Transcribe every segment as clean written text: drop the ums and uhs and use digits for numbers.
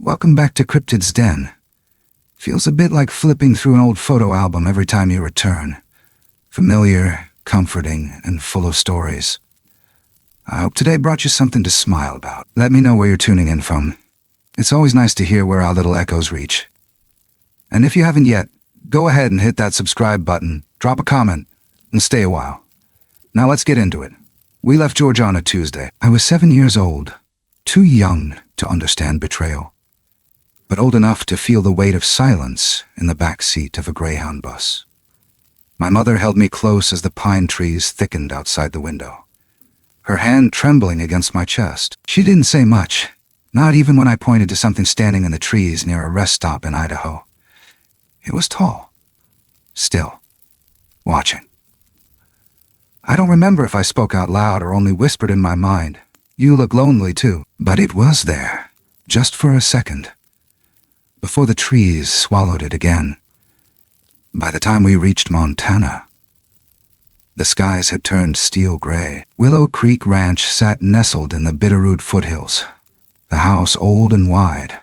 Welcome back to CRYPTID'S Den. Feels a bit like flipping through an old photo album every time you return. Familiar, comforting, and full of stories. I hope today brought you something to smile about. Let me know where you're tuning in from. It's always nice to hear where our little echoes reach. And if you haven't yet, go ahead and hit that subscribe button, drop a comment, and stay a while. Now let's get into it. We left Georgia on a Tuesday. I was 7 years old, too young to understand betrayal, but old enough to feel the weight of silence in the back seat of a Greyhound bus. My mother held me close as the pine trees thickened outside the window, her hand trembling against my chest. She didn't say much, not even when I pointed to something standing in the trees near a rest stop in Idaho. It was tall, still, watching. I don't remember if I spoke out loud or only whispered in my mind, "You look lonely too," but it was there, just for a second, before the trees swallowed it again. By the time we reached Montana, the skies had turned steel gray. Willow Creek Ranch sat nestled in the Bitterroot foothills, the house old and wide,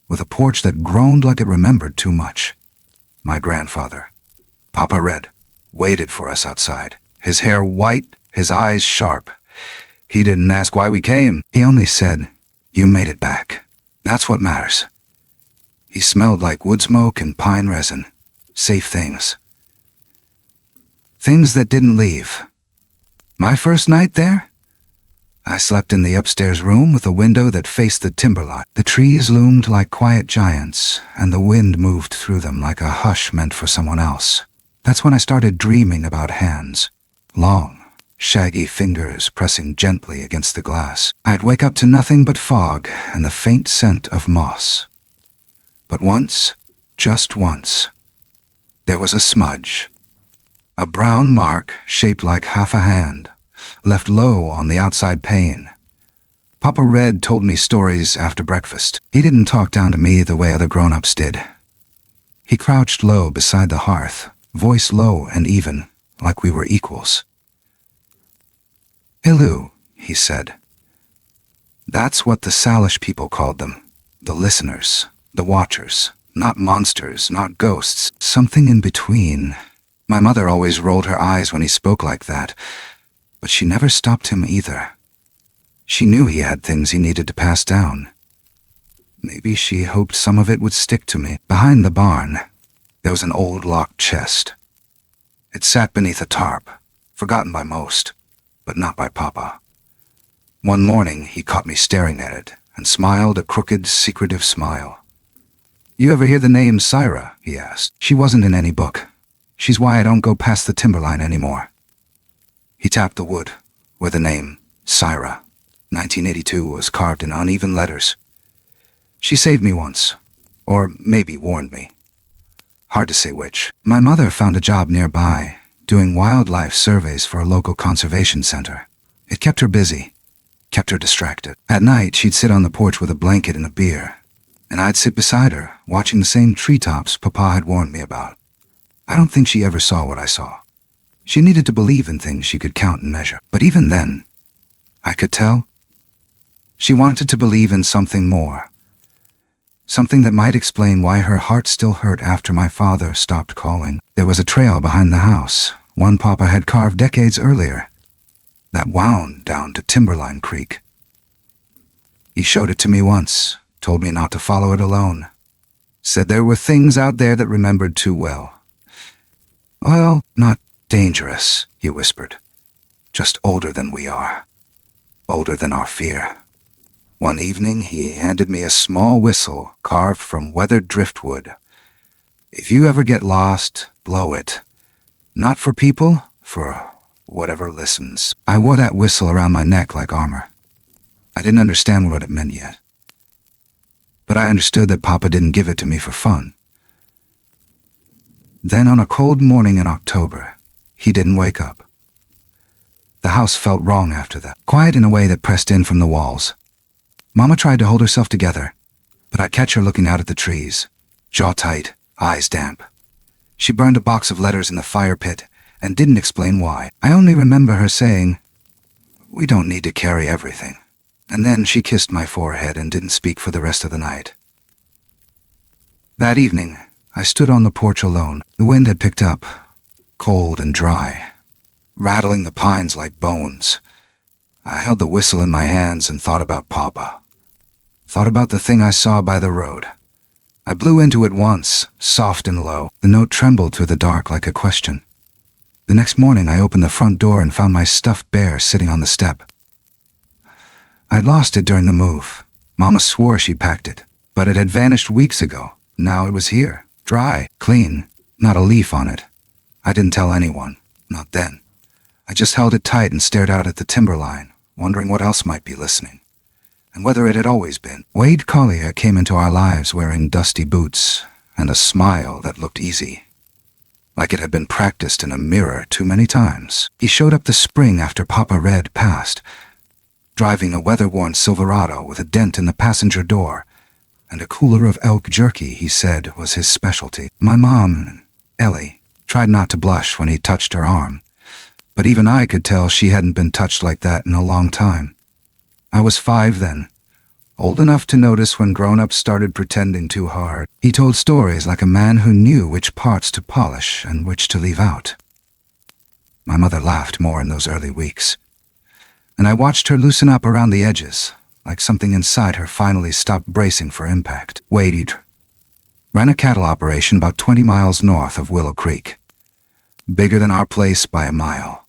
with a porch that groaned like it remembered too much. My grandfather, Papa Red, waited for us outside, his hair white, his eyes sharp. He didn't ask why we came. He only said, "You made it back. That's what matters." He smelled like wood smoke and pine resin. Safe things. Things that didn't leave. My first night there? I slept in the upstairs room with a window that faced the timber lot. The trees loomed like quiet giants, and the wind moved through them like a hush meant for someone else. That's when I started dreaming about hands. Long, shaggy fingers pressing gently against the glass. I'd wake up to nothing but fog and the faint scent of moss. But once, just once, there was a smudge. A brown mark shaped like half a hand, left low on the outside pane. Papa Red told me stories after breakfast. He didn't talk down to me the way other grown-ups did. He crouched low beside the hearth, voice low and even, like we were equals. "Ilu," he said. That's what the Salish people called them, the listeners, the watchers, not monsters, not ghosts, something in between. My mother always rolled her eyes when he spoke like that, but she never stopped him either. She knew he had things he needed to pass down. Maybe she hoped some of it would stick to me. Behind the barn, there was an old locked chest. It sat beneath a tarp, forgotten by most, but not by Papa. One morning, he caught me staring at it and smiled a crooked, secretive smile. "You ever hear the name Syra?" he asked. "She wasn't in any book. She's why I don't go past the timberline anymore." He tapped the wood, where the name, Syra, 1982, was carved in uneven letters. She saved me once, or maybe warned me. Hard to say which. My mother found a job nearby, doing wildlife surveys for a local conservation center. It kept her busy, kept her distracted. At night, she'd sit on the porch with a blanket and a beer, and I'd sit beside her, watching the same treetops Papa had warned me about. I don't think she ever saw what I saw. She needed to believe in things she could count and measure. But even then, I could tell. She wanted to believe in something more. Something that might explain why her heart still hurt after my father stopped calling. There was a trail behind the house, one Papa had carved decades earlier, that wound down to Timberline Creek. He showed it to me once, told me not to follow it alone. Said there were things out there that remembered too well. "Well, not dangerous," he whispered. "Just older than we are. Older than our fear." One evening, he handed me a small whistle carved from weathered driftwood. "If you ever get lost, blow it. Not for people, for whatever listens." I wore that whistle around my neck like armor. I didn't understand what it meant yet, but I understood that Papa didn't give it to me for fun. Then on a cold morning in October, he didn't wake up. The house felt wrong after that, quiet in a way that pressed in from the walls. Mama tried to hold herself together, but I'd catch her looking out at the trees, jaw tight, eyes damp. She burned a box of letters in the fire pit and didn't explain why. I only remember her saying, "We don't need to carry everything." And then she kissed my forehead and didn't speak for the rest of the night. That evening, I stood on the porch alone. The wind had picked up, cold and dry, rattling the pines like bones. I held the whistle in my hands and thought about Papa. Thought about the thing I saw by the road. I blew into it once, soft and low. The note trembled through the dark like a question. The next morning, I opened the front door and found my stuffed bear sitting on the step. I'd lost it during the move. Mama swore she packed it, but it had vanished weeks ago. Now it was here, dry, clean, not a leaf on it. I didn't tell anyone, not then. I just held it tight and stared out at the timberline, wondering what else might be listening, and whether it had always been. Wade Collier came into our lives wearing dusty boots and a smile that looked easy, like it had been practiced in a mirror too many times. He showed up the spring after Papa Red passed, driving a weather-worn Silverado with a dent in the passenger door and a cooler of elk jerky he said was his specialty. My mom, Ellie, tried not to blush when he touched her arm, but even I could tell she hadn't been touched like that in a long time. I was 5 then, old enough to notice when grown-ups started pretending too hard. He told stories like a man who knew which parts to polish and which to leave out. My mother laughed more in those early weeks, and I watched her loosen up around the edges, like something inside her finally stopped bracing for impact. Wade ran a cattle operation about 20 miles north of Willow Creek, bigger than our place by a mile.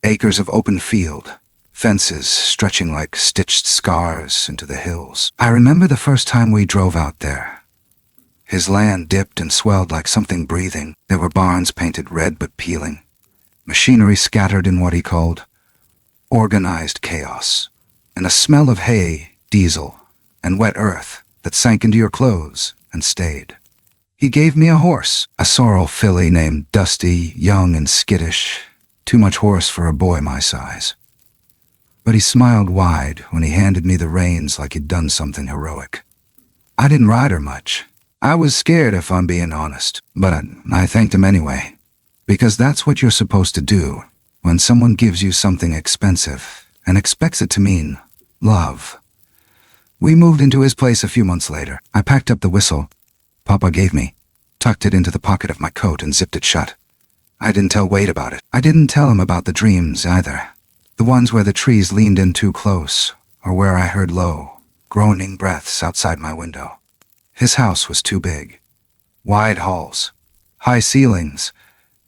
Acres of open field, fences stretching like stitched scars into the hills. I remember the first time we drove out there. His land dipped and swelled like something breathing. There were barns painted red but peeling, machinery scattered in what he called organized chaos, and a smell of hay, diesel, and wet earth that sank into your clothes and stayed. He gave me a horse, a sorrel filly named Dusty, young and skittish, too much horse for a boy my size. But he smiled wide when he handed me the reins like he'd done something heroic. I didn't ride her much. I was scared if I'm being honest, but I thanked him anyway, because that's what you're supposed to do when someone gives you something expensive and expects it to mean love. We moved into his place a few months later. I packed up the whistle Papa gave me, tucked it into the pocket of my coat and zipped it shut. I didn't tell Wade about it. I didn't tell him about the dreams either. The ones where the trees leaned in too close, or where I heard low, groaning breaths outside my window. His house was too big. Wide halls, high ceilings,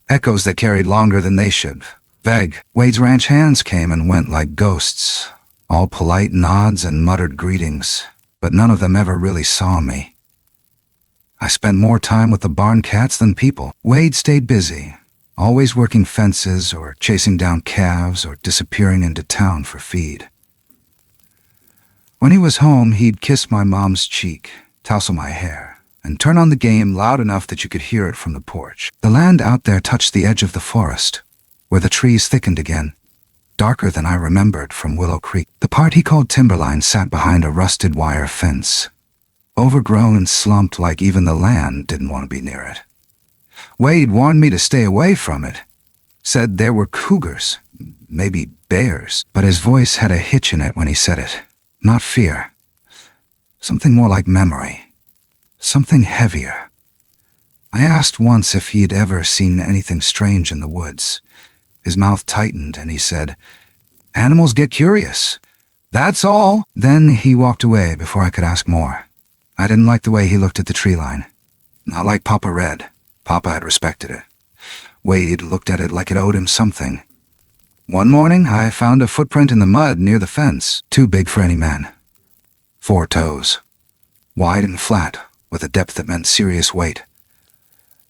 echoes that carried longer than they should. Vague. Wade's ranch hands came and went like ghosts, all polite nods and muttered greetings, but none of them ever really saw me. I spent more time with the barn cats than people. Wade stayed busy, always working fences or chasing down calves or disappearing into town for feed. When he was home, he'd kiss my mom's cheek, tousle my hair, and turn on the game loud enough that you could hear it from the porch. The land out there touched the edge of the forest, where the trees thickened again, darker than I remembered from Willow Creek. The part he called timberline sat behind a rusted wire fence, overgrown and slumped like even the land didn't want to be near it. Wade warned me to stay away from it, said there were cougars, maybe bears, but his voice had a hitch in it when he said it. Not fear. Something more like memory. Something heavier. I asked once if he'd ever seen anything strange in the woods. His mouth tightened and he said, "Animals get curious. That's all." Then he walked away before I could ask more. I didn't like the way he looked at the tree line. Not like Papa Red. Papa had respected it. Wade looked at it like it owed him something. One morning, I found a footprint in the mud near the fence, too big for any man. 4 toes, wide and flat, with a depth that meant serious weight.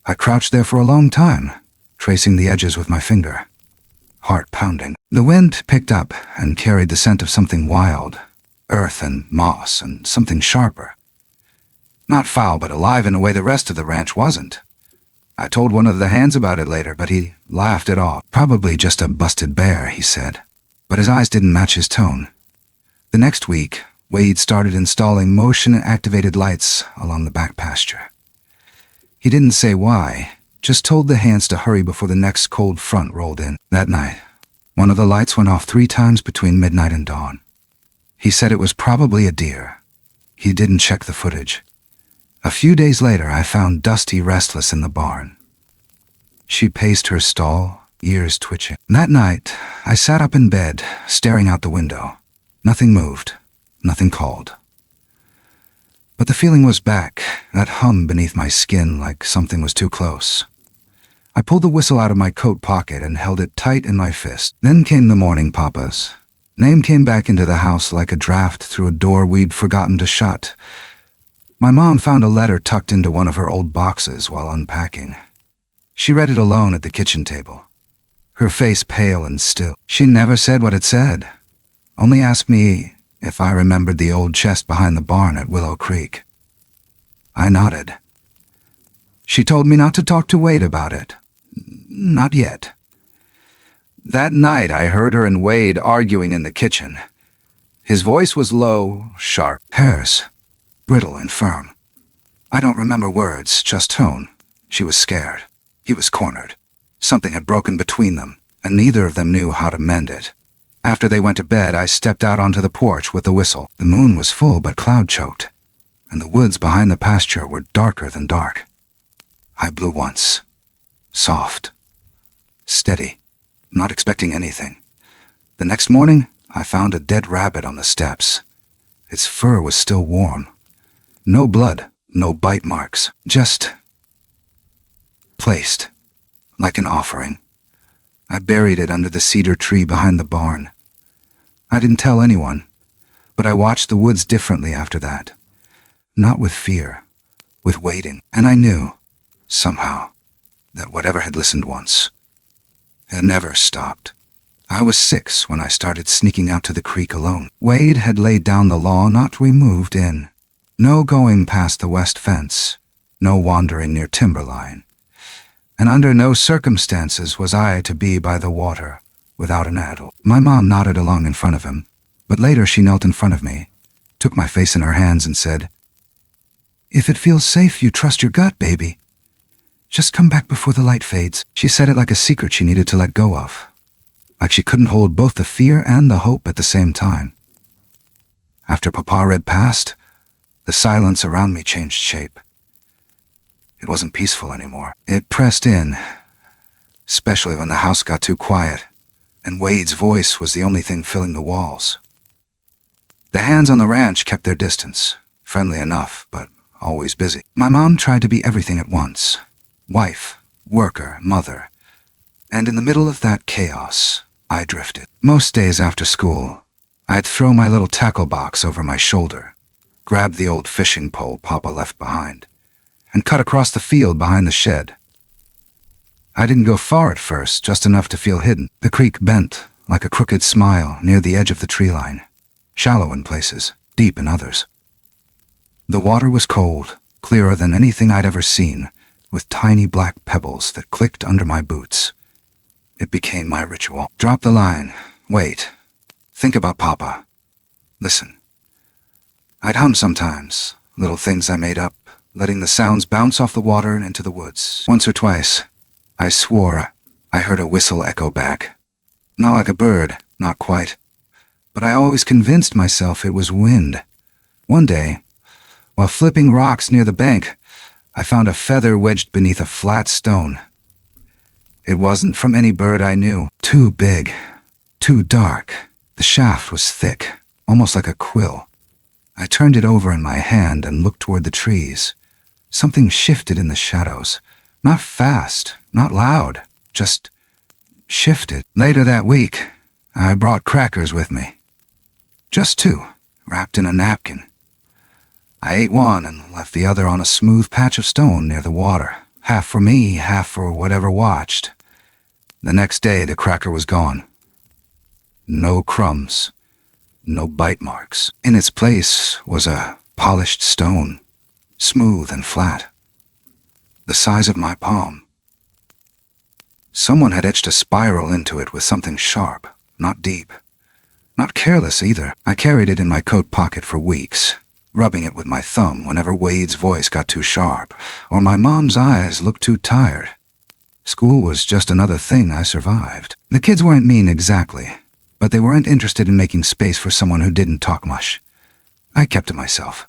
I crouched there for a long time, tracing the edges with my finger, heart pounding. The wind picked up and carried the scent of something wild, earth and moss and something sharper. Not foul, but alive in a way the rest of the ranch wasn't. I told one of the hands about it later, but he laughed it off. Probably just a busted bear, he said, but his eyes didn't match his tone. The next week, Wade started installing motion-activated lights along the back pasture. He didn't say why, just told the hands to hurry before the next cold front rolled in. That night, one of the lights went off 3 times between midnight and dawn. He said it was probably a deer. He didn't check the footage. A few days later, I found Dusty restless in the barn. She paced her stall, ears twitching. That night, I sat up in bed, staring out the window. Nothing moved, nothing called. But the feeling was back, that hum beneath my skin like something was too close. I pulled the whistle out of my coat pocket and held it tight in my fist. Then came the morning, Papa's name came back into the house like a draft through a door we'd forgotten to shut. My mom found a letter tucked into one of her old boxes while unpacking. She read it alone at the kitchen table, her face pale and still. She never said what it said, only asked me if I remembered the old chest behind the barn at Willow Creek. I nodded. She told me not to talk to Wade about it. Not yet. That night I heard her and Wade arguing in the kitchen. His voice was low, sharp. Hers, brittle and firm. I don't remember words, just tone. She was scared. He was cornered. Something had broken between them, and neither of them knew how to mend it. After they went to bed, I stepped out onto the porch with the whistle. The moon was full but cloud-choked, and the woods behind the pasture were darker than dark. I blew once. Soft. Steady. Not expecting anything. The next morning, I found a dead rabbit on the steps. Its fur was still warm. No blood, no bite marks, just placed, like an offering. I buried it under the cedar tree behind the barn. I didn't tell anyone, but I watched the woods differently after that. Not with fear, with waiting. And I knew, somehow, that whatever had listened once had never stopped. I was 6 when I started sneaking out to the creek alone. Wade had laid down the law not we moved in. No going past the west fence, no wandering near timberline. And under no circumstances was I to be by the water without an adult. My mom nodded along in front of him, but later she knelt in front of me, took my face in her hands and said, "If it feels safe, you trust your gut, baby. Just come back before the light fades." She said it like a secret she needed to let go of, like she couldn't hold both the fear and the hope at the same time. After Papa read past, the silence around me changed shape. It wasn't peaceful anymore. It pressed in, especially when the house got too quiet, and Wade's voice was the only thing filling the walls. The hands on the ranch kept their distance, friendly enough, but always busy. My mom tried to be everything at once. Wife, worker, mother. And in the middle of that chaos, I drifted. Most days after school, I'd throw my little tackle box over my shoulder, grab the old fishing pole Papa left behind, and cut across the field behind the shed. I didn't go far at first, just enough to feel hidden. The creek bent like a crooked smile near the edge of the tree line, shallow in places, deep in others. The water was cold, clearer than anything I'd ever seen, with tiny black pebbles that clicked under my boots. It became my ritual. Drop the line. Wait. Think about Papa. Listen. I'd hum sometimes, little things I made up, letting the sounds bounce off the water and into the woods. Once or twice, I swore I heard a whistle echo back. Not like a bird, not quite. But I always convinced myself it was wind. One day, while flipping rocks near the bank, I found a feather wedged beneath a flat stone. It wasn't from any bird I knew. Too big, too dark. The shaft was thick, almost like a quill. I turned it over in my hand and looked toward the trees. Something shifted in the shadows. Not fast, not loud, just shifted. Later that week, I brought crackers with me. Just 2, wrapped in a napkin. I ate one and left the other on a smooth patch of stone near the water. Half for me, half for whatever watched. The next day, the cracker was gone. No crumbs, no bite marks. In its place was a polished stone, smooth and flat, the size of my palm. Someone had etched a spiral into it with something sharp, not deep, not careless either. I carried it in my coat pocket for weeks, rubbing it with my thumb whenever Wade's voice got too sharp, or my mom's eyes looked too tired. School was just another thing I survived. The kids weren't mean exactly, but they weren't interested in making space for someone who didn't talk much. I kept to myself,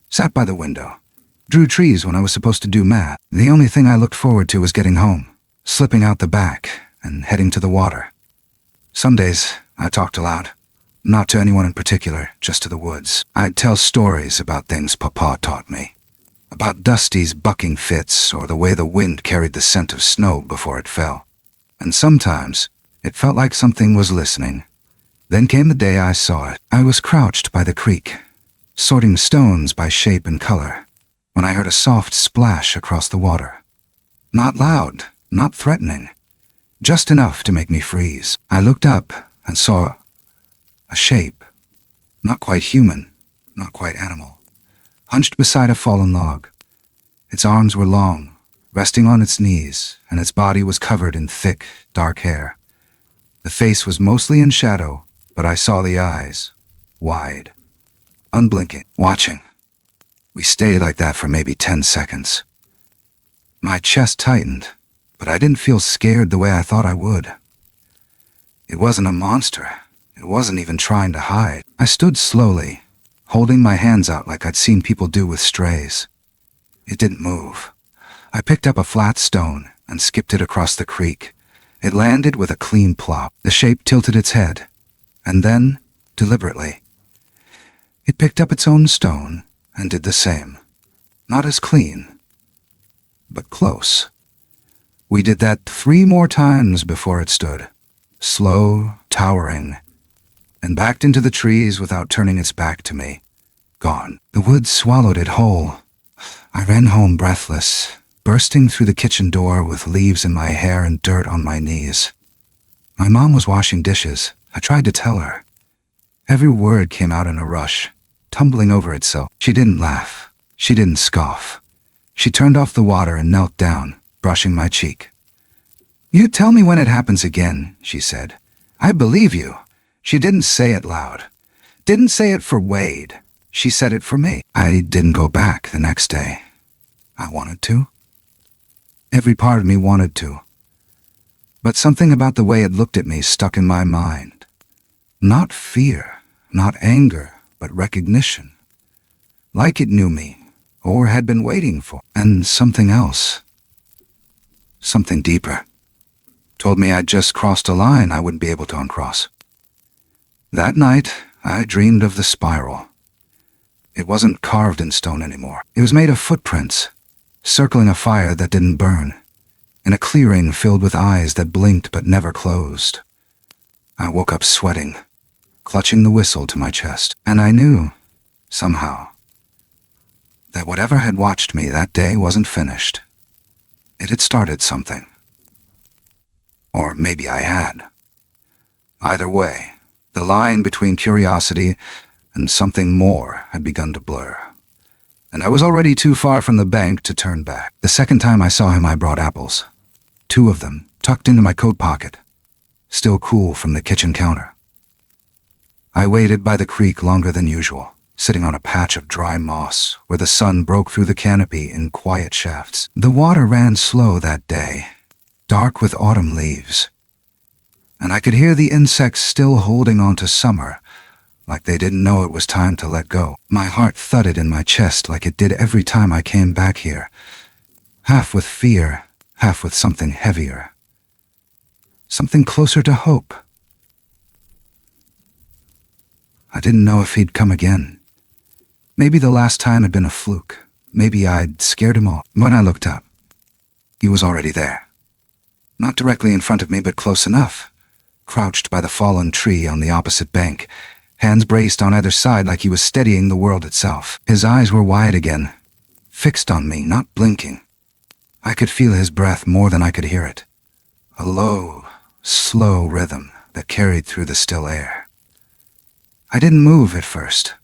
sat by the window, drew trees when I was supposed to do math. The only thing I looked forward to was getting home, slipping out the back, and heading to the water. Some days, I talked aloud. Not to anyone in particular, just to the woods. I'd tell stories about things Papa taught me. About Dusty's bucking fits, or the way the wind carried the scent of snow before it fell. And sometimes, it felt like something was listening. Then came the day I saw it. I was crouched by the creek, sorting stones by shape and color, when I heard a soft splash across the water. Not loud, not threatening, just enough to make me freeze. I looked up and saw a shape, not quite human, not quite animal, hunched beside a fallen log. Its arms were long, resting on its knees, and its body was covered in thick, dark hair. The face was mostly in shadow, but I saw the eyes, wide, unblinking, watching. We stayed like that for maybe 10 seconds. My chest tightened, but I didn't feel scared the way I thought I would. It wasn't a monster. It wasn't even trying to hide. I stood slowly, holding my hands out like I'd seen people do with strays. It didn't move. I picked up a flat stone and skipped it across the creek. It landed with a clean plop. The shape tilted its head, and then, deliberately, it picked up its own stone and did the same. Not as clean, but close. We did that 3 more times before it stood, slow, towering, and backed into the trees without turning its back to me. Gone. The woods swallowed it whole. I ran home breathless, bursting through the kitchen door with leaves in my hair and dirt on my knees. My mom was washing dishes. I tried to tell her. Every word came out in a rush, tumbling over itself. She didn't laugh. She didn't scoff. She turned off the water and knelt down, brushing my cheek. "You tell me when it happens again," she said. "I believe you." She didn't say it loud. Didn't say it for Wade. She said it for me. I didn't go back the next day. I wanted to. Every part of me wanted to. But something about the way it looked at me stuck in my mind. Not fear, not anger, but recognition. Like it knew me, or had been waiting for, and something else. Something deeper. Told me I'd just crossed a line I wouldn't be able to uncross. That night, I dreamed of the spiral. It wasn't carved in stone anymore. It was made of footprints, circling a fire that didn't burn, in a clearing filled with eyes that blinked but never closed. I woke up sweating, clutching the whistle to my chest, and I knew, somehow, that whatever had watched me that day wasn't finished. It had started something. Or maybe I had. Either way, the line between curiosity and something more had begun to blur, and I was already too far from the bank to turn back. The second time I saw him, I brought apples. 2 of them, tucked into my coat pocket, still cool from the kitchen counter. I waited by the creek longer than usual, sitting on a patch of dry moss where the sun broke through the canopy in quiet shafts. The water ran slow that day, dark with autumn leaves, and I could hear the insects still holding on to summer, like they didn't know it was time to let go. My heart thudded in my chest like it did every time I came back here, half with fear, half with something heavier. Something closer to hope. I didn't know if he'd come again. Maybe the last time had been a fluke. Maybe I'd scared him off. When I looked up, he was already there. Not directly in front of me, but close enough. Crouched by the fallen tree on the opposite bank, hands braced on either side like he was steadying the world itself. His eyes were wide again, fixed on me, not blinking. I could feel his breath more than I could hear it. A low, slow rhythm that carried through the still air. I didn't move at first.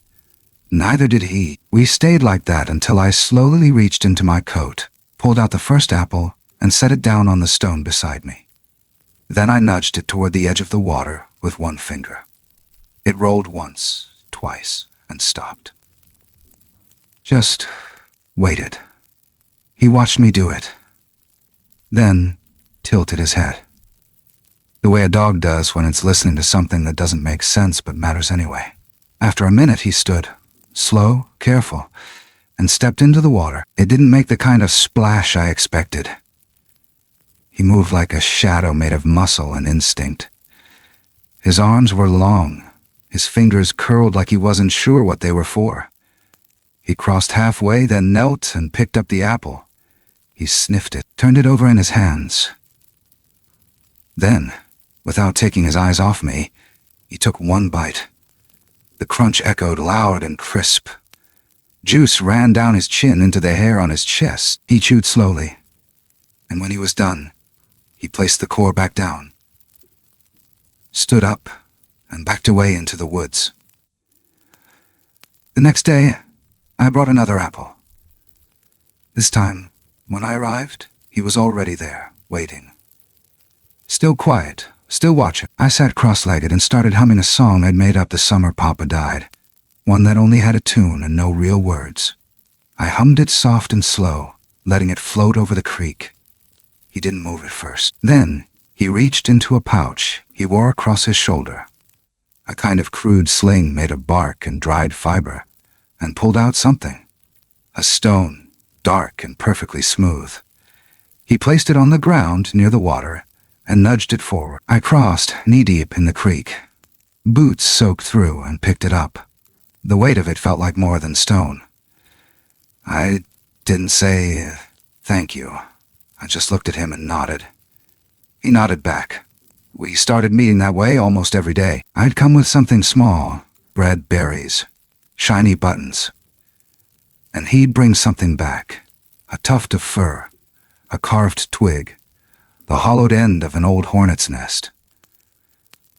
Neither did he. We stayed like that until I slowly reached into my coat, pulled out the first apple, and set it down on the stone beside me. Then I nudged it toward the edge of the water with one finger. It rolled once, twice, and stopped. Just waited. He watched me do it. Then tilted his head. The way a dog does when it's listening to something that doesn't make sense but matters anyway. After a minute he stood, slow, careful, and stepped into the water. It didn't make the kind of splash I expected. He moved like a shadow made of muscle and instinct. His arms were long, his fingers curled like he wasn't sure what they were for. He crossed halfway, then knelt and picked up the apple. He sniffed it, turned it over in his hands. Then, without taking his eyes off me, he took one bite. The crunch echoed loud and crisp. Juice ran down his chin into the hair on his chest. He chewed slowly, and when he was done, he placed the core back down, stood up, and backed away into the woods. The next day, I brought another apple. This time, when I arrived, he was already there, waiting. Still quiet, still watching. I sat cross-legged and started humming a song I'd made up the summer Papa died, one that only had a tune and no real words. I hummed it soft and slow, letting it float over the creek. He didn't move at first. Then, he reached into a pouch he wore across his shoulder, a kind of crude sling made of bark and dried fiber, and pulled out something, a stone, dark and perfectly smooth. He placed it on the ground near the water and nudged it forward. I crossed knee-deep in the creek, boots soaked through, and picked it up. The weight of it felt like more than stone. I didn't say thank you. I just looked at him and nodded. He nodded back. We started meeting that way almost every day. I'd come with something small, bread, berries, shiny buttons. And he'd bring something back, a tuft of fur, a carved twig, the hollowed end of an old hornet's nest.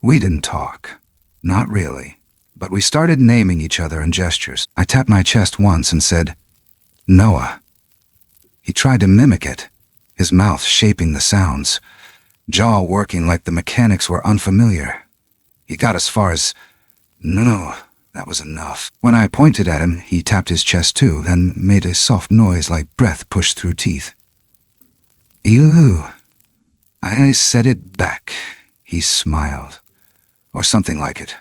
We didn't talk, not really, but we started naming each other in gestures. I tapped my chest once and said, "Noah." He tried to mimic it, his mouth shaping the sounds, jaw working like the mechanics were unfamiliar. He got as far as, "No." That was enough. When I pointed at him, he tapped his chest too, then made a soft noise like breath pushed through teeth. "Ew." I said it back. He smiled, or something like it.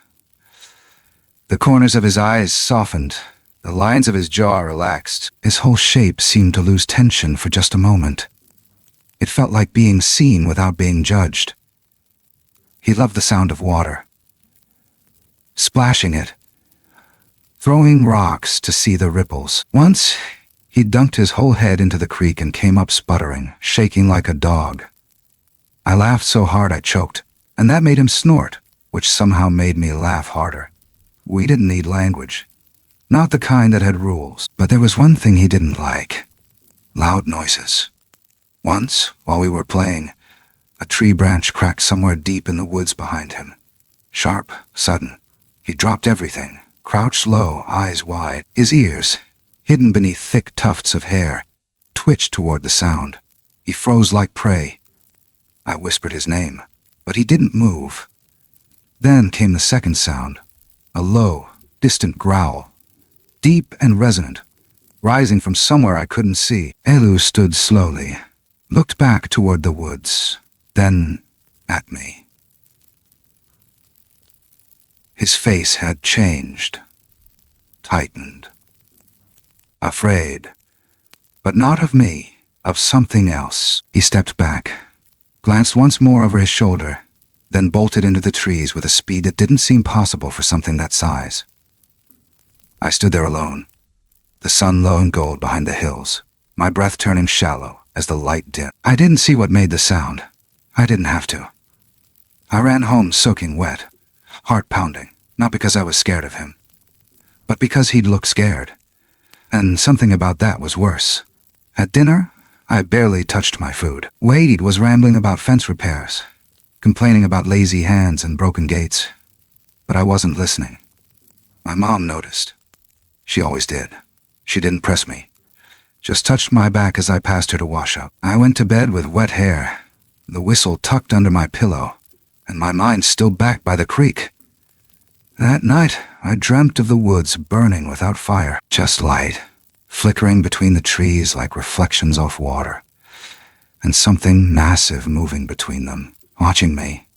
The corners of his eyes softened, the lines of his jaw relaxed. His whole shape seemed to lose tension for just a moment. It felt like being seen without being judged. He loved the sound of water, splashing it, throwing rocks to see the ripples. Once, he dunked his whole head into the creek and came up sputtering, shaking like a dog. I laughed so hard I choked, and that made him snort, which somehow made me laugh harder. We didn't need language. Not the kind that had rules, but there was one thing he didn't like: loud noises. Once, while we were playing, a tree branch cracked somewhere deep in the woods behind him. Sharp, sudden. He dropped everything, crouched low, eyes wide. His ears, hidden beneath thick tufts of hair, twitched toward the sound. He froze like prey. I whispered his name, but he didn't move. Then came the second sound, a low, distant growl, deep and resonant, rising from somewhere I couldn't see. Elu stood slowly, looked back toward the woods, then at me. His face had changed, tightened. Afraid, but not of me, of something else. He stepped back, glanced once more over his shoulder, then bolted into the trees with a speed that didn't seem possible for something that size. I stood there alone, the sun low and gold behind the hills, my breath turning shallow as the light dimmed. I didn't see what made the sound. I didn't have to. I ran home soaking wet, heart pounding, not because I was scared of him, but because he'd looked scared. And something about that was worse. At dinner, I barely touched my food. Wade was rambling about fence repairs, complaining about lazy hands and broken gates. But I wasn't listening. My mom noticed. She always did. She didn't press me, just touched my back as I passed her to wash up. I went to bed with wet hair, the whistle tucked under my pillow, and my mind still back by the creek. That night, I dreamt of the woods burning without fire, just light, flickering between the trees like reflections off water, and something massive moving between them, watching me.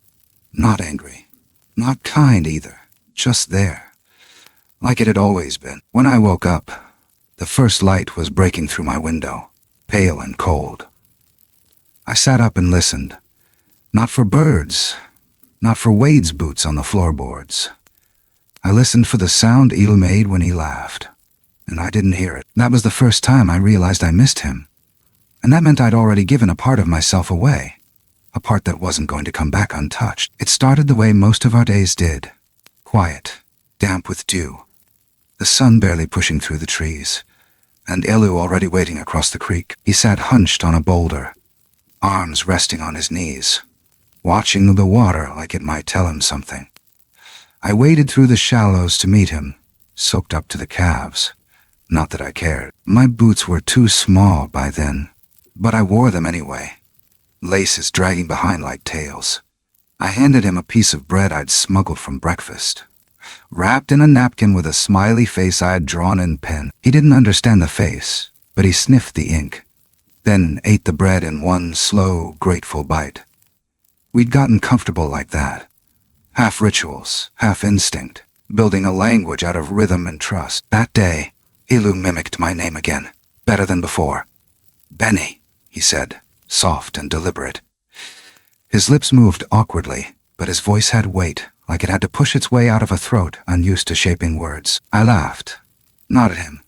Not angry, not kind either, just there, like it had always been. When I woke up, The first light was breaking through my window, pale and cold. I sat up and listened. Not for birds, not for Wade's boots on the floorboards. I listened for the sound Elu made when he laughed, and I didn't hear it. That was the first time I realized I missed him, and that meant I'd already given a part of myself away, a part that wasn't going to come back untouched. It started the way most of our days did, quiet, damp with dew, the sun barely pushing through the trees, and Elu already waiting across the creek. He sat hunched on a boulder, arms resting on his knees, watching the water like it might tell him something. I waded through the shallows to meet him, soaked up to the calves. Not that I cared. My boots were too small by then, but I wore them anyway, laces dragging behind like tails. I handed him a piece of bread I'd smuggled from breakfast, wrapped in a napkin with a smiley face I had drawn in pen. He didn't understand the face, but he sniffed the ink, then ate the bread in one slow, grateful bite. We'd gotten comfortable like that. Half rituals, half instinct, building a language out of rhythm and trust. That day, Elu mimicked my name again, better than before. "Benny," he said, soft and deliberate. His lips moved awkwardly, but his voice had weight, like it had to push its way out of a throat unused to shaping words. I laughed, not at him,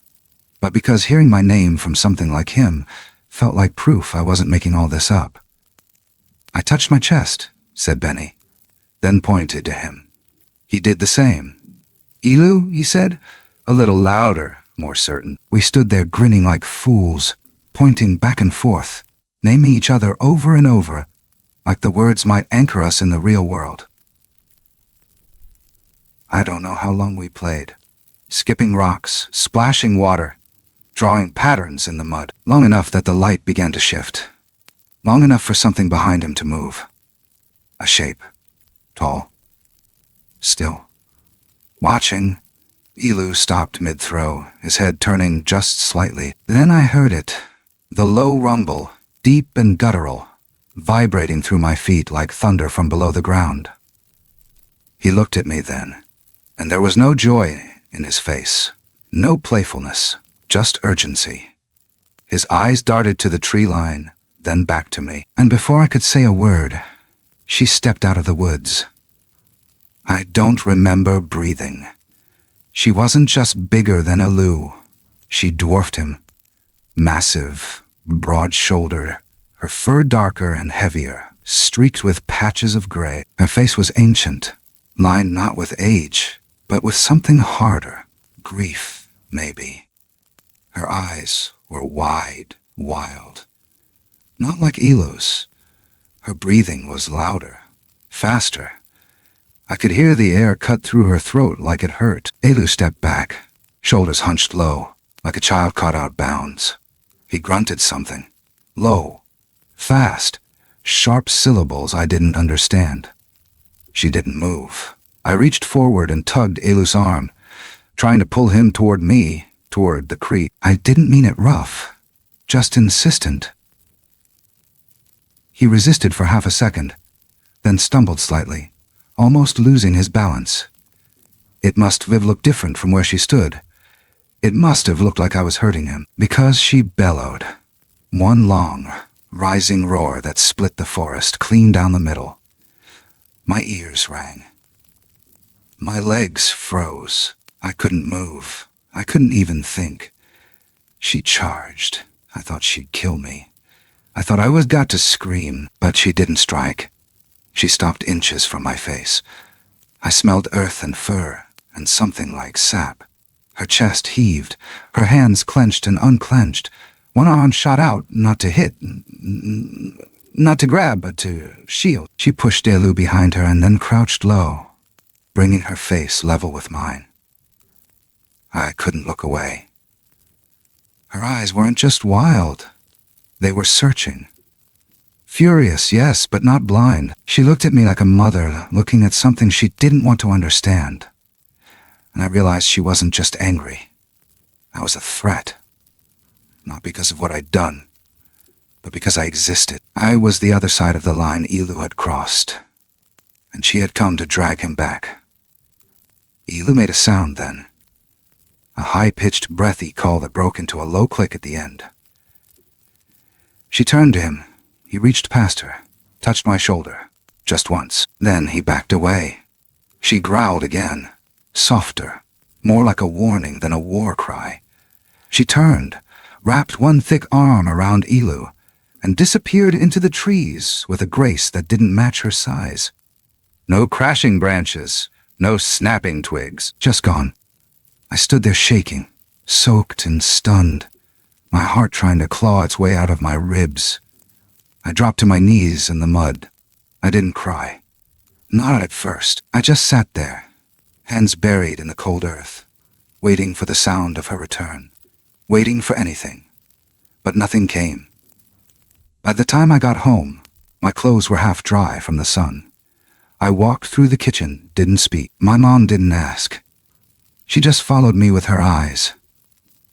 but because hearing my name from something like him felt like proof I wasn't making all this up. "I touched my chest," said Benny, then pointed to him. He did the same. "Elu," he said, a little louder, more certain. We stood there grinning like fools, pointing back and forth, naming each other over and over, like the words might anchor us in the real world. I don't know how long we played, skipping rocks, splashing water, drawing patterns in the mud, long enough that the light began to shift, long enough for something behind him to move. A shape. Tall. Still. Watching, Elu stopped mid-throw, his head turning just slightly. Then I heard it, the low rumble, deep and guttural, vibrating through my feet like thunder from below the ground. He looked at me then, and there was no joy in his face, no playfulness, just urgency. His eyes darted to the tree line, then back to me, and before I could say a word, she stepped out of the woods. I don't remember breathing. She wasn't just bigger than Elu. She dwarfed him. Massive, broad-shouldered, her fur darker and heavier, streaked with patches of gray. Her face was ancient, lined not with age, but with something harder, grief, maybe. Her eyes were wide, wild. Not like Elu's. Her breathing was louder, faster. I could hear the air cut through her throat like it hurt. Elu stepped back, shoulders hunched low, like a child caught out bounds. He grunted something, low, fast, sharp syllables I didn't understand. She didn't move. I reached forward and tugged Elu's arm, trying to pull him toward me, toward the creek. I didn't mean it rough, just insistent. He resisted for half a second, then stumbled slightly, almost losing his balance. It must have looked different from where she stood. It must have looked like I was hurting him, because she bellowed. One long, rising roar that split the forest clean down the middle. My ears rang. My legs froze. I couldn't move. I couldn't even think. She charged. I thought she'd kill me. I thought I was got to scream, but she didn't strike. She stopped inches from my face. I smelled earth and fur, and something like sap. Her chest heaved, her hands clenched and unclenched. One arm shot out, not to hit, not to grab, but to shield. She pushed Elu behind her and then crouched low, bringing her face level with mine. I couldn't look away. Her eyes weren't just wild. They were searching. Furious, yes, but not blind. She looked at me like a mother looking at something she didn't want to understand. And I realized she wasn't just angry. I was a threat. Not because of what I'd done, but because I existed. I was the other side of the line Elu had crossed, and she had come to drag him back. Elu made a sound then. a high-pitched, breathy call that broke into a low click at the end. She turned to him. He reached past her, touched my shoulder, just once. Then he backed away. She growled again, softer, more like a warning than a war cry. She turned, wrapped one thick arm around Elu, and disappeared into the trees with a grace that didn't match her size. No crashing branches, no snapping twigs, just gone. I stood there shaking, soaked and stunned, my heart trying to claw its way out of my ribs. I dropped to my knees in the mud. I didn't cry. Not at first. I just sat there, hands buried in the cold earth, waiting for the sound of her return, waiting for anything. But nothing came. By the time I got home, my clothes were half dry from the sun. I walked through the kitchen, didn't speak. My mom didn't ask. She just followed me with her eyes,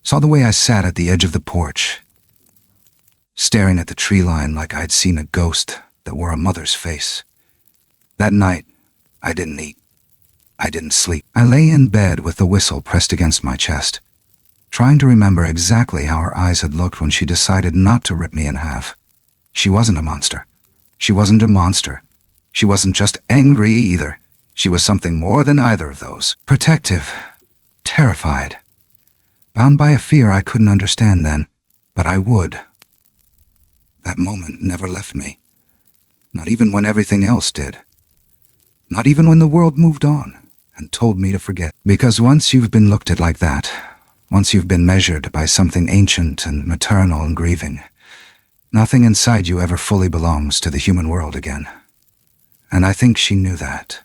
saw the way I sat at the edge of the porch, staring at the tree line like I'd seen a ghost that wore a mother's face. That night, I didn't eat. I didn't sleep. I lay in bed with the whistle pressed against my chest, trying to remember exactly how her eyes had looked when she decided not to rip me in half. She wasn't a monster. She wasn't a monster. She wasn't just angry either. She was something more than either of those. Protective. Terrified. Bound by a fear I couldn't understand then, but I would. That moment never left me. Not even when everything else did. Not even when the world moved on and told me to forget. Because once you've been looked at like that, once you've been measured by something ancient and maternal and grieving, nothing inside you ever fully belongs to the human world again. And I think she knew that.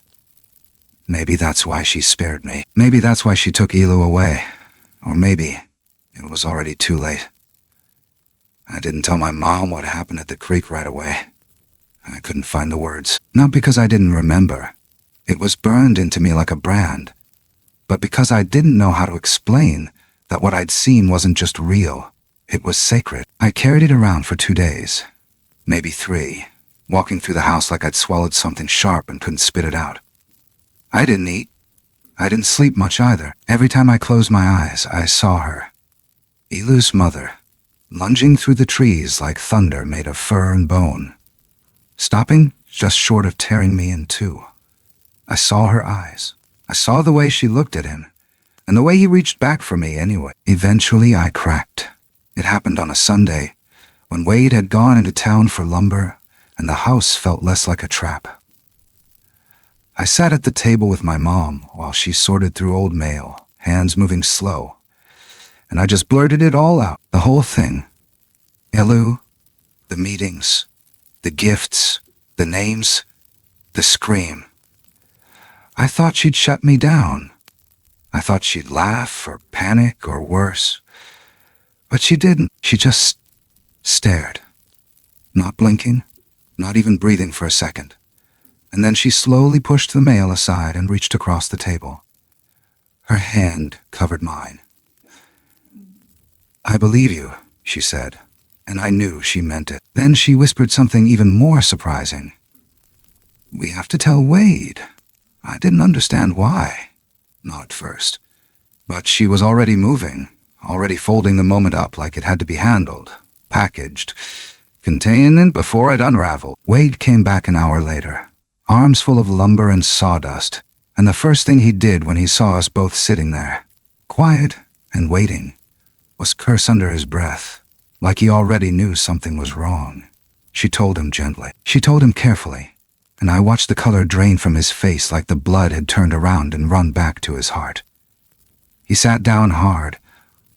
Maybe that's why she spared me. Maybe that's why she took Elu away. Or maybe it was already too late. I didn't tell my mom what happened at the creek right away. I couldn't find the words. Not because I didn't remember. It was burned into me like a brand. But because I didn't know how to explain that what I'd seen wasn't just real. It was sacred. I carried it around for 2 days. Maybe 3. Walking through the house like I'd swallowed something sharp and couldn't spit it out. I didn't eat. I didn't sleep much either. Every time I closed my eyes, I saw her. Elu's mother, lunging through the trees like thunder made of fur and bone. Stopping just short of tearing me in two. I saw her eyes. I saw the way she looked at him, and the way he reached back for me anyway. Eventually I cracked. It happened on a Sunday, when Wade had gone into town for lumber, and the house felt less like a trap. I sat at the table with my mom while she sorted through old mail, hands moving slow, and I just blurted it all out, the whole thing. Elu, the meetings, the gifts, the names, the scream. I thought she'd shut me down. I thought she'd laugh or panic or worse. But she didn't. She just stared, not blinking, not even breathing for a second. And then she slowly pushed the mail aside and reached across the table. Her hand covered mine. "I believe you," she said, and I knew she meant it. Then she whispered something even more surprising. "We have to tell Wade." I didn't understand why. Not at first. But she was already moving, already folding the moment up like it had to be handled, packaged, contained before it unraveled. Wade came back an hour later, arms full of lumber and sawdust, and the first thing he did when he saw us both sitting there, quiet and waiting, was curse under his breath, like he already knew something was wrong. She told him gently. She told him carefully, and I watched the color drain from his face like the blood had turned around and run back to his heart. He sat down hard,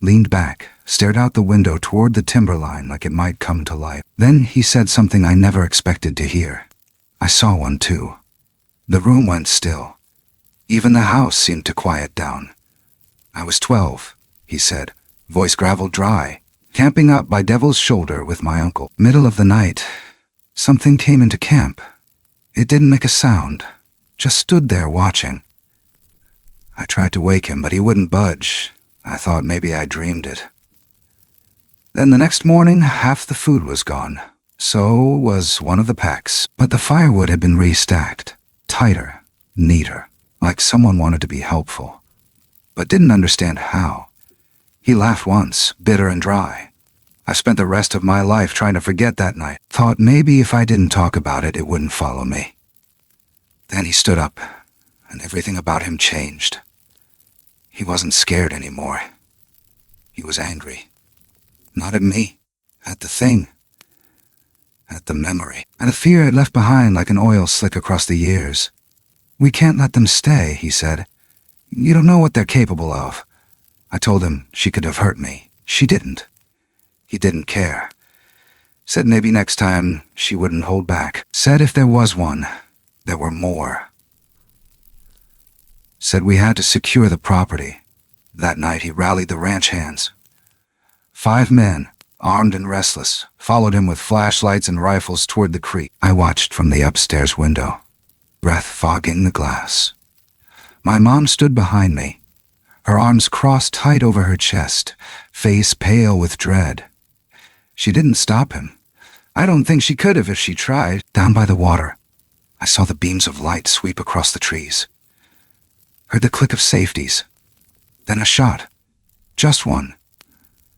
leaned back, stared out the window toward the timberline like it might come to life. Then he said something I never expected to hear. I saw one too. The room went still. Even the house seemed to quiet down. "I was 12, he said, voice gravel dry, camping up by Devil's Shoulder with my uncle. Middle of the night, something came into camp. It didn't make a sound, just stood there watching. I tried to wake him, but he wouldn't budge. I thought maybe I dreamed it. Then the next morning, half the food was gone. So was one of the packs, but the firewood had been restacked, tighter, neater, like someone wanted to be helpful, but didn't understand how. He laughed once, bitter and dry. I spent the rest of my life trying to forget that night. Thought maybe if I didn't talk about it, it wouldn't follow me. Then he stood up, and everything about him changed. He wasn't scared anymore. He was angry. Not at me, at the thing. At the memory. And the fear it left behind like an oil slick across the years. "We can't let them stay," he said. "You don't know what they're capable of." I told him she could have hurt me. She didn't. He didn't care. Said maybe next time she wouldn't hold back. Said if there was one, there were more. Said we had to secure the property. That night he rallied the ranch hands. 5 men, armed and restless, followed him with flashlights and rifles toward the creek. I watched from the upstairs window, breath fogging the glass. My mom stood behind me, her arms crossed tight over her chest, face pale with dread. She didn't stop him. I don't think she could have if she tried. Down by the water, I saw the beams of light sweep across the trees. Heard the click of safeties. Then a shot. Just one.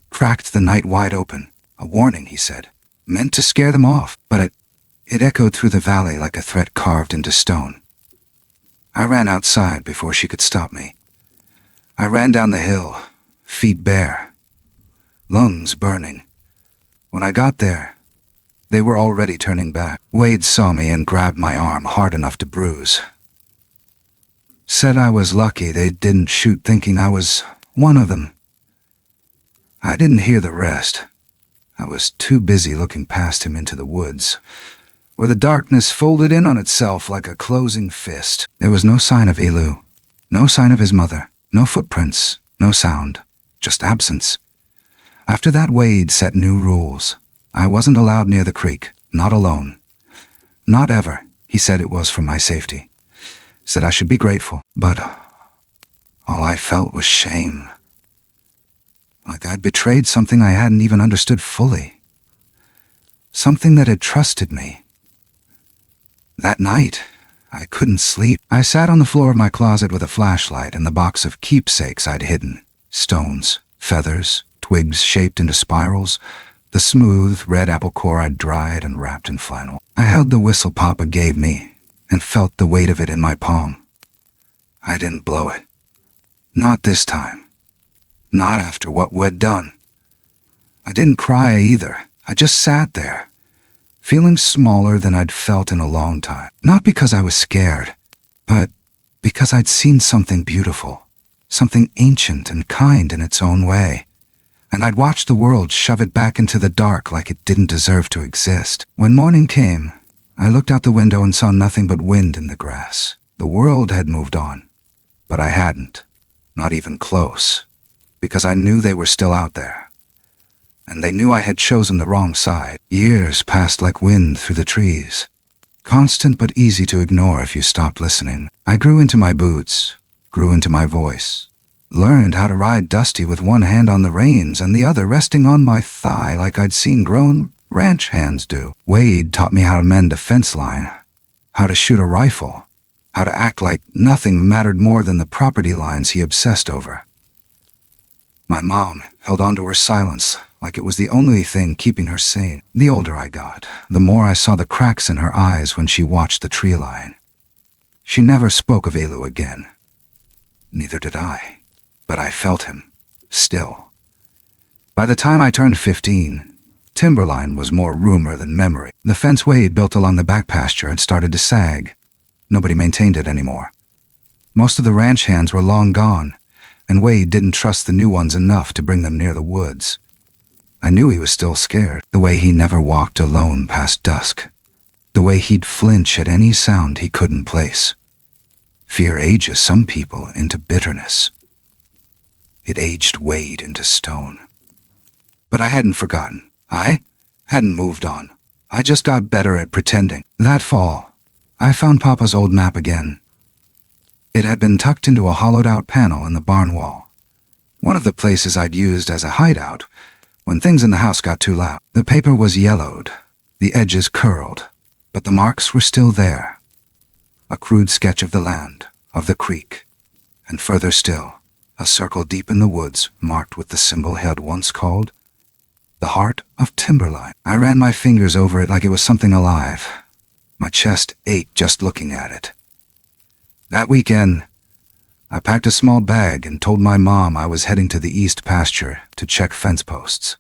Cracked the night wide open. A warning, he said. Meant to scare them off, but it echoed through the valley like a threat carved into stone. I ran outside before she could stop me. I ran down the hill, feet bare, lungs burning. When I got there, they were already turning back. Wade saw me and grabbed my arm hard enough to bruise. Said I was lucky they didn't shoot thinking I was one of them. I didn't hear the rest. I was too busy looking past him into the woods, where the darkness folded in on itself like a closing fist. There was no sign of Elu, no sign of his mother, no footprints, no sound, just absence. After that, Wade set new rules. I wasn't allowed near the creek, not alone. Not ever. He said it was for my safety. Said I should be grateful, but all I felt was shame. Like I'd betrayed something I hadn't even understood fully. Something that had trusted me. That night, I couldn't sleep. I sat on the floor of my closet with a flashlight and the box of keepsakes I'd hidden. Stones, feathers, twigs shaped into spirals, the smooth red apple core I'd dried and wrapped in flannel. I held the whistle Papa gave me and felt the weight of it in my palm. I didn't blow it. Not this time. Not after what we'd done. I didn't cry either. I just sat there, feeling smaller than I'd felt in a long time. Not because I was scared, but because I'd seen something beautiful, something ancient and kind in its own way. And I'd watched the world shove it back into the dark like it didn't deserve to exist. When morning came, I looked out the window and saw nothing but wind in the grass. The world had moved on, but I hadn't, not even close, because I knew they were still out there. And they knew I had chosen the wrong side. Years passed like wind through the trees, constant but easy to ignore if you stopped listening. I grew into my boots, grew into my voice. Learned how to ride Dusty with one hand on the reins and the other resting on my thigh like I'd seen grown ranch hands do. Wade taught me how to mend a fence line, how to shoot a rifle, how to act like nothing mattered more than the property lines he obsessed over. My mom held on to her silence like it was the only thing keeping her sane. The older I got, the more I saw the cracks in her eyes when she watched the tree line. She never spoke of Elu again. Neither did I. But I felt him, still. By the time I turned 15, timberline was more rumor than memory. The fence Wade built along the back pasture had started to sag. Nobody maintained it anymore. Most of the ranch hands were long gone, and Wade didn't trust the new ones enough to bring them near the woods. I knew he was still scared, the way he never walked alone past dusk, the way he'd flinch at any sound he couldn't place. Fear ages some people into bitterness. It aged Wade into stone. But I hadn't forgotten. I hadn't moved on. I just got better at pretending. That fall, I found Papa's old map again. It had been tucked into a hollowed-out panel in the barn wall, one of the places I'd used as a hideout when things in the house got too loud. The paper was yellowed, the edges curled, but the marks were still there. A crude sketch of the land, of the creek, and further still, a circle deep in the woods marked with the symbol he had once called the heart of timberline. I ran my fingers over it like it was something alive. My chest ached just looking at it. That weekend, I packed a small bag and told my mom I was heading to the east pasture to check fence posts.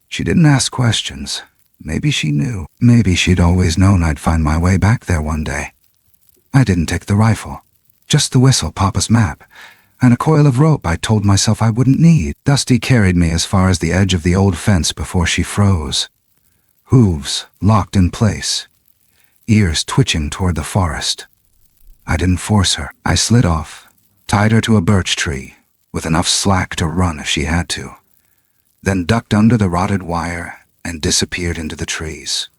She didn't ask questions. Maybe she knew. Maybe she'd always known I'd find my way back there one day. I didn't take the rifle, just the whistle, Papa's map, and a coil of rope I told myself I wouldn't need. Dusty carried me as far as the edge of the old fence before she froze. Hooves locked in place, ears twitching toward the forest. I didn't force her. I slid off, tied her to a birch tree, with enough slack to run if she had to, then ducked under the rotted wire and disappeared into the trees.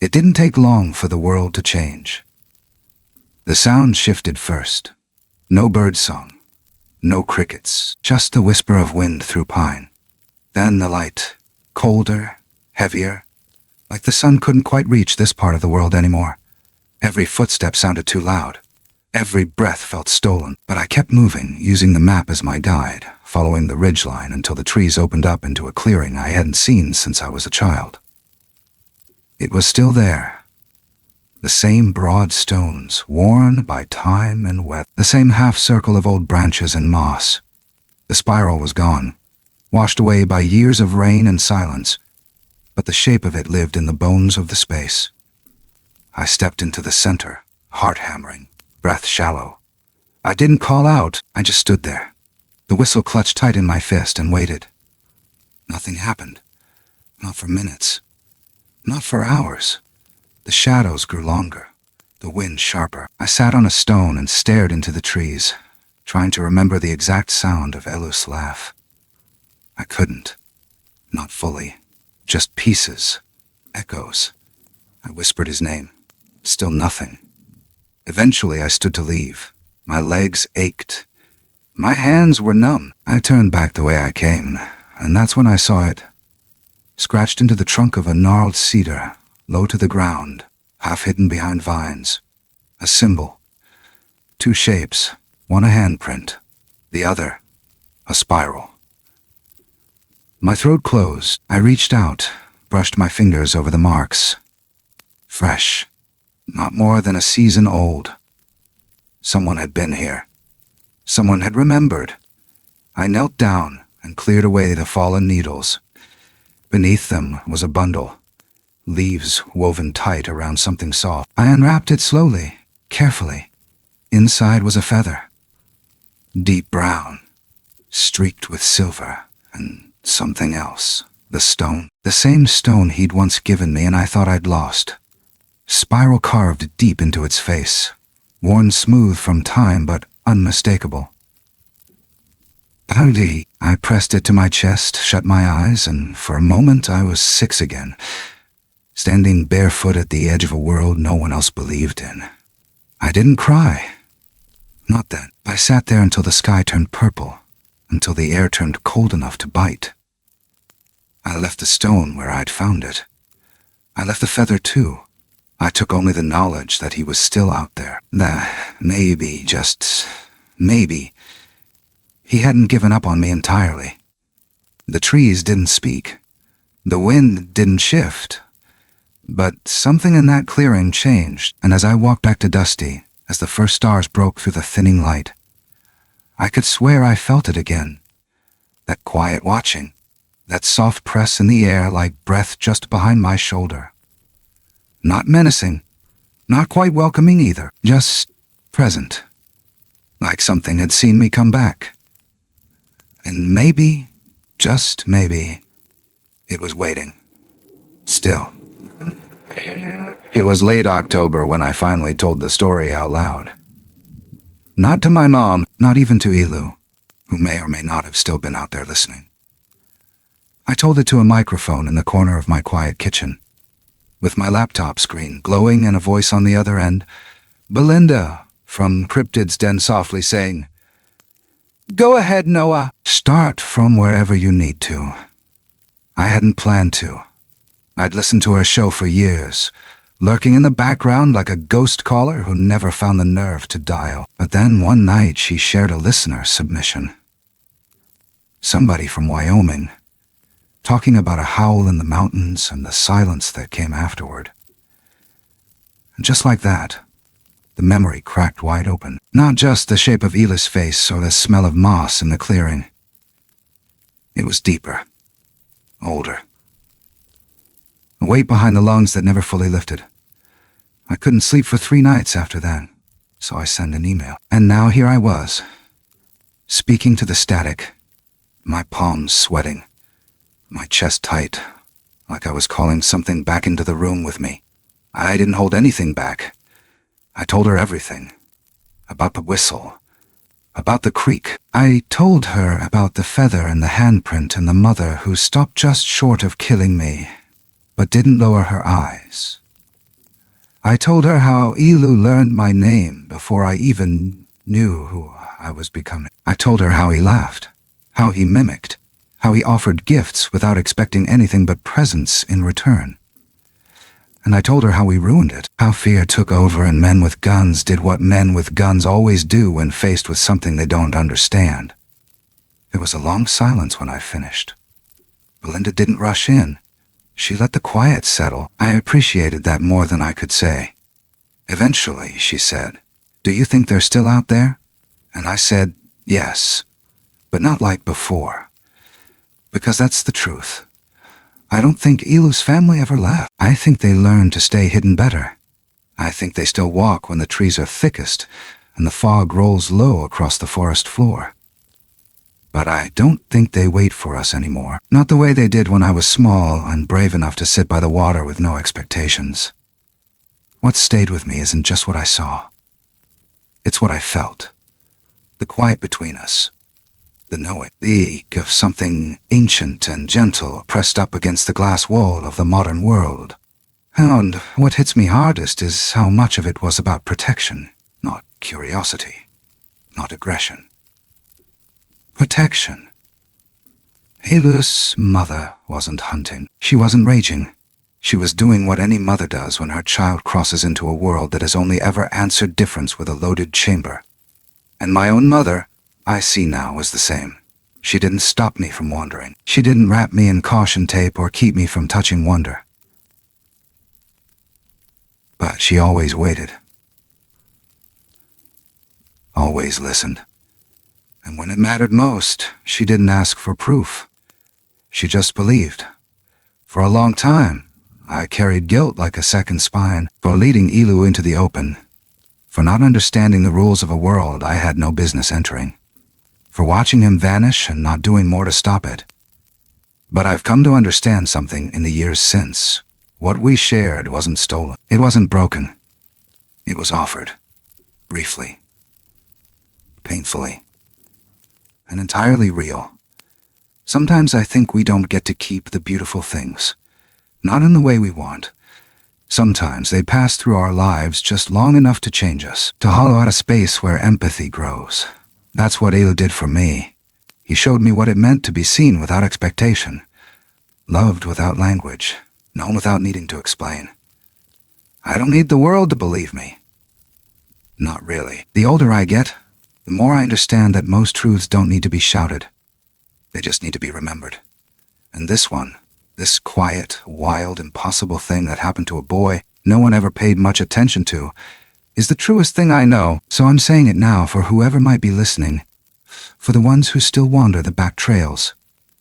It didn't take long for the world to change. The sound shifted first. No birdsong, no crickets, just the whisper of wind through pine. Then the light, colder, heavier, like the sun couldn't quite reach this part of the world anymore. Every footstep sounded too loud. Every breath felt stolen, but I kept moving, using the map as my guide, following the ridgeline until the trees opened up into a clearing I hadn't seen since I was a child. It was still there. The same broad stones, worn by time and weather. The same half-circle of old branches and moss. The spiral was gone, washed away by years of rain and silence, but the shape of it lived in the bones of the space. I stepped into the center, heart hammering, breath shallow. I didn't call out, I just stood there. The whistle clutched tight in my fist and waited. Nothing happened. Not for minutes. Not for hours. The shadows grew longer, the wind sharper. I sat on a stone and stared into the trees, trying to remember the exact sound of Elu's laugh. I couldn't. Not fully. Just pieces. Echoes. I whispered his name. Still nothing. Eventually I stood to leave. My legs ached. My hands were numb. I turned back the way I came, and that's when I saw it. Scratched into the trunk of a gnarled cedar, low to the ground, half hidden behind vines. A symbol. Two shapes, one a handprint, the other a spiral. My throat closed. I reached out, brushed my fingers over the marks. Fresh. Not more than a season old. Someone had been here. Someone had remembered. I knelt down and cleared away the fallen needles. Beneath them was a bundle, leaves woven tight around something soft. I unwrapped it slowly, carefully. Inside was a feather. Deep brown, streaked with silver, and something else. The stone. The same stone he'd once given me and I thought I'd lost. Spiral carved deep into its face, worn smooth from time but unmistakable. Howdy. I pressed it to my chest, shut my eyes, and for a moment I was 6 again, standing barefoot at the edge of a world no one else believed in. I didn't cry. Not then. I sat there until the sky turned purple, until the air turned cold enough to bite. I left the stone where I'd found it. I left the feather too. I took only the knowledge that he was still out there. That maybe, just maybe, he hadn't given up on me entirely. The trees didn't speak. The wind didn't shift. But something in that clearing changed, and as I walked back to Dusty, as the first stars broke through the thinning light, I could swear I felt it again. That quiet watching, that soft press in the air like breath just behind my shoulder. Not menacing, not quite welcoming either, just present. Like something had seen me come back. And maybe, just maybe, it was waiting. Still. It was late October when I finally told the story out loud. Not to my mom, not even to Elu, who may or may not have still been out there listening. I told it to a microphone in the corner of my quiet kitchen, with my laptop screen glowing and a voice on the other end, Belinda from CRYPTID'S den softly saying, "Go ahead, Noah. Start from wherever you need to." I hadn't planned to. I'd listened to her show for years, lurking in the background like a ghost caller who never found the nerve to dial. But then one night she shared a listener submission. Somebody from Wyoming, talking about a howl in the mountains and the silence that came afterward. And just like that, the memory cracked wide open. Not just the shape of Hila's face or the smell of moss in the clearing. It was deeper, older. A weight behind the lungs that never fully lifted. I couldn't sleep for 3 nights after that, so I sent an email. And now here I was, speaking to the static, my palms sweating, my chest tight, like I was calling something back into the room with me. I didn't hold anything back. I told her everything. About the whistle. About the creek. I told her about the feather and the handprint and the mother who stopped just short of killing me, but didn't lower her eyes. I told her how Ilu learned my name before I even knew who I was becoming. I told her how he laughed, how he mimicked, how he offered gifts without expecting anything but presents in return. And I told her how we ruined it, how fear took over and men with guns did what men with guns always do when faced with something they don't understand. There was a long silence when I finished. Belinda didn't rush in. She let the quiet settle. I appreciated that more than I could say. Eventually, she said, "Do you think they're still out there?" And I said, "Yes, but not like before." Because that's the truth. I don't think Ilu's family ever left. I think they learned to stay hidden better. I think they still walk when the trees are thickest and the fog rolls low across the forest floor. But I don't think they wait for us anymore. Not the way they did when I was small and brave enough to sit by the water with no expectations. What stayed with me isn't just what I saw. It's what I felt. The quiet between us. The knowing, the ache of something ancient and gentle pressed up against the glass wall of the modern world. And what hits me hardest is how much of it was about protection, not curiosity, not aggression. Protection. Hila's mother wasn't hunting. She wasn't raging. She was doing what any mother does when her child crosses into a world that has only ever answered difference with a loaded chamber. And my own mother, I see now, was the same. She didn't stop me from wandering. She didn't wrap me in caution tape or keep me from touching wonder. But she always waited. Always listened. And when it mattered most, she didn't ask for proof. She just believed. For a long time, I carried guilt like a second spine for leading Ilu into the open, for not understanding the rules of a world I had no business entering, for watching him vanish and not doing more to stop it. But I've come to understand something in the years since. What we shared wasn't stolen. It wasn't broken. It was offered. Briefly. Painfully. And entirely real. Sometimes I think we don't get to keep the beautiful things. Not in the way we want. Sometimes they pass through our lives just long enough to change us, to hollow out a space where empathy grows. That's what Ilu did for me. He showed me what it meant to be seen without expectation, loved without language, known without needing to explain. I don't need the world to believe me. Not really. The older I get, the more I understand that most truths don't need to be shouted. They just need to be remembered. And this one, this quiet, wild, impossible thing that happened to a boy no one ever paid much attention to, is the truest thing I know, so I'm saying it now for whoever might be listening, for the ones who still wander the back trails,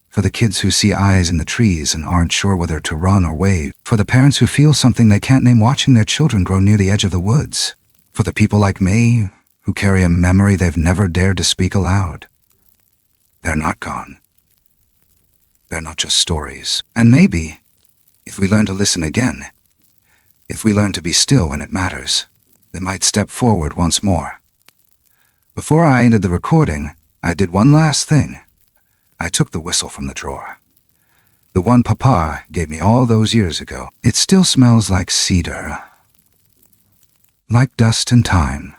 for the kids who see eyes in the trees and aren't sure whether to run or wave, for the parents who feel something they can't name watching their children grow near the edge of the woods, for the people like me who carry a memory they've never dared to speak aloud. They're not gone. They're not just stories. And maybe, if we learn to listen again, if we learn to be still when it matters, they might step forward once more. Before I ended the recording, I did one last thing. I took the whistle from the drawer. The one Papa gave me all those years ago. It still smells like cedar, like dust and time.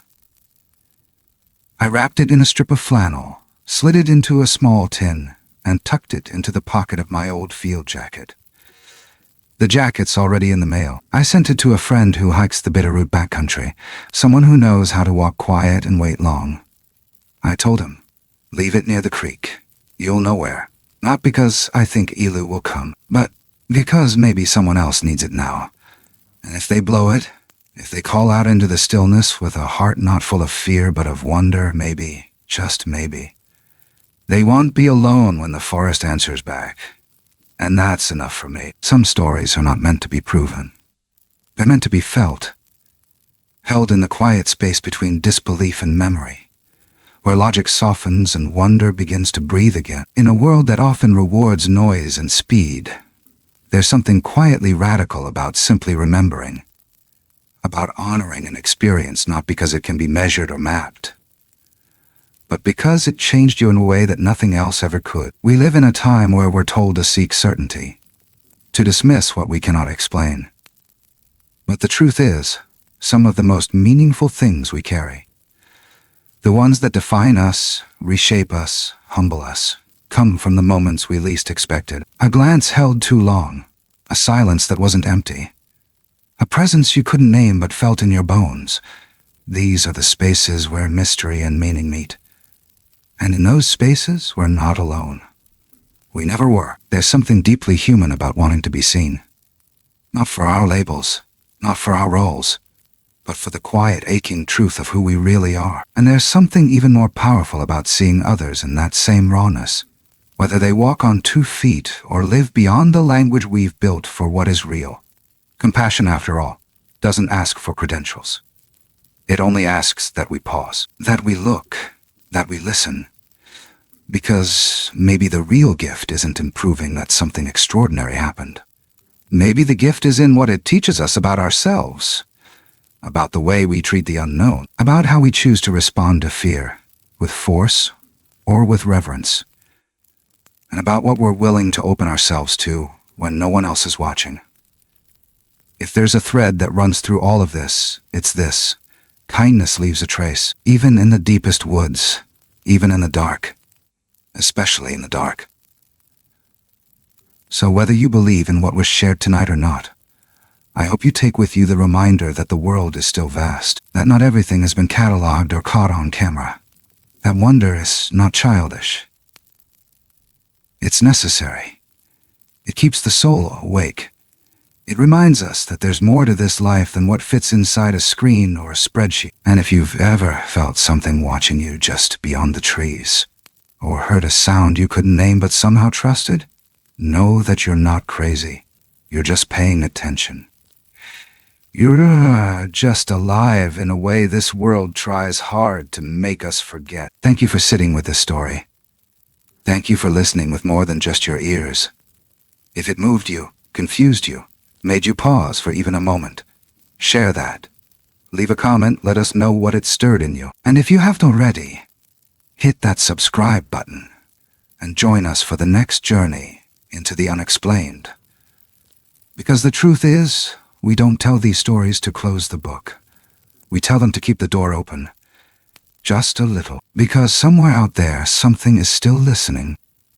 I wrapped it in a strip of flannel, slid it into a small tin, and tucked it into the pocket of my old field jacket. The jacket's already in the mail. I sent it to a friend who hikes the Bitterroot backcountry, someone who knows how to walk quiet and wait long. I told him, leave it near the creek. You'll know where. Not because I think Elu will come, but because maybe someone else needs it now. And if they blow it, if they call out into the stillness with a heart not full of fear but of wonder, maybe, just maybe, they won't be alone when the forest answers back. And that's enough for me. Some stories are not meant to be proven. They're meant to be felt, held in the quiet space between disbelief and memory, where logic softens and wonder begins to breathe again. In a world that often rewards noise and speed, there's something quietly radical about simply remembering, about honoring an experience not because it can be measured or mapped, but because it changed you in a way that nothing else ever could. We live in a time where we're told to seek certainty, to dismiss what we cannot explain. But the truth is, some of the most meaningful things we carry, the ones that define us, reshape us, humble us, come from the moments we least expected. A glance held too long, a silence that wasn't empty, a presence you couldn't name but felt in your bones. These are the spaces where mystery and meaning meet. And in those spaces, we're not alone. We never were. There's something deeply human about wanting to be seen. Not for our labels, not for our roles, but for the quiet, aching truth of who we really are. And there's something even more powerful about seeing others in that same rawness, whether they walk on 2 feet or live beyond the language we've built for what is real. Compassion, after all, doesn't ask for credentials. It only asks that we pause, that we look, that we listen. Because maybe the real gift isn't in proving that something extraordinary happened. Maybe the gift is in what it teaches us about ourselves, about the way we treat the unknown, about how we choose to respond to fear, with force or with reverence, and about what we're willing to open ourselves to when no one else is watching. If there's a thread that runs through all of this, it's this: kindness leaves a trace, even in the deepest woods, even in the dark, especially in the dark. So whether you believe in what was shared tonight or not, I hope you take with you the reminder that the world is still vast, that not everything has been cataloged or caught on camera, that wonder is not childish. It's necessary. It keeps the soul awake. It reminds us that there's more to this life than what fits inside a screen or a spreadsheet. And if you've ever felt something watching you just beyond the trees, or heard a sound you couldn't name but somehow trusted, know that you're not crazy. You're just paying attention. You're just alive in a way this world tries hard to make us forget. Thank you for sitting with this story. Thank you for listening with more than just your ears. If it moved you, confused you, made you pause for even a moment, share that. Leave a comment, let us know what it stirred in you. And if you haven't already, hit that subscribe button and join us for the next journey into the unexplained. Because the truth is, we don't tell these stories to close the book. We tell them to keep the door open, just a little, because somewhere out there something is still listening,